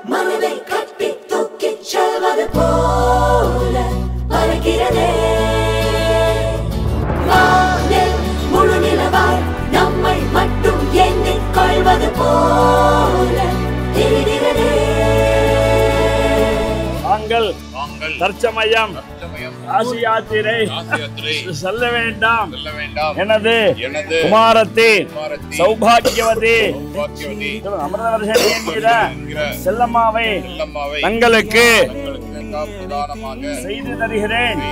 மனதை கட்டி தூக்கிச் செல்வது போல பறக்கிறதே வானில் முழு நிலவாய் நம்மை மட்டும் எண்ணிக் கொள்வது போல தெரிகிறதே. நாங்கள் தற்சமயம் காசி யாத்திரை செல்ல வேண்டாம். எனது குமாரத்தின் சௌபாகியவதி அமிர்தவர்ஷினி என்கிற செல்லம்மாவை தங்களுக்கு செய்து தருகிறேன்.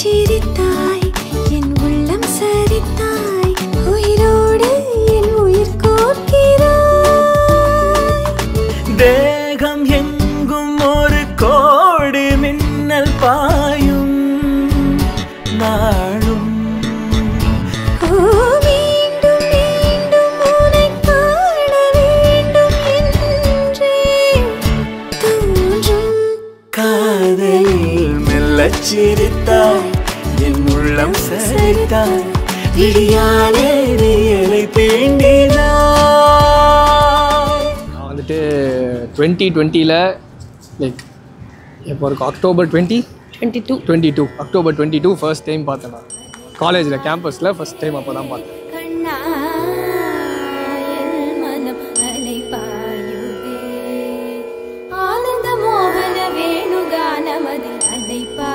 சிரித்தாய் என் உள்ளம் சரித்தாய் உயிரோடு என் உயிர் கோர்க்கிறாய். தேகம் எங்கும் ஒரு கோடி மின்னல் பாயும் நாளும் மீண்டும் மீண்டும் உன்னை காண வேண்டும் என்றே தோன்றும். காதலில் மெல்லச் சிரித்தாய் என் உள்ளம் சரித்தாய் விடியாலே நீலை தீண்டினாய். நான் வந்துட்டு 2020 லைக் எப்போ இருக்கும் அக்டோபர் 22 அக்டோபர் 22 ஃபர்ஸ்ட் டைம் பார்த்தேன். நான் காலேஜில் கேம்பஸில் ஃபர்ஸ்ட் டைம் அப்போ தான் பார்த்தேன். மனம் அலைபாயுதே ஆனந்த மோகன வேணுகானமதி அலைபா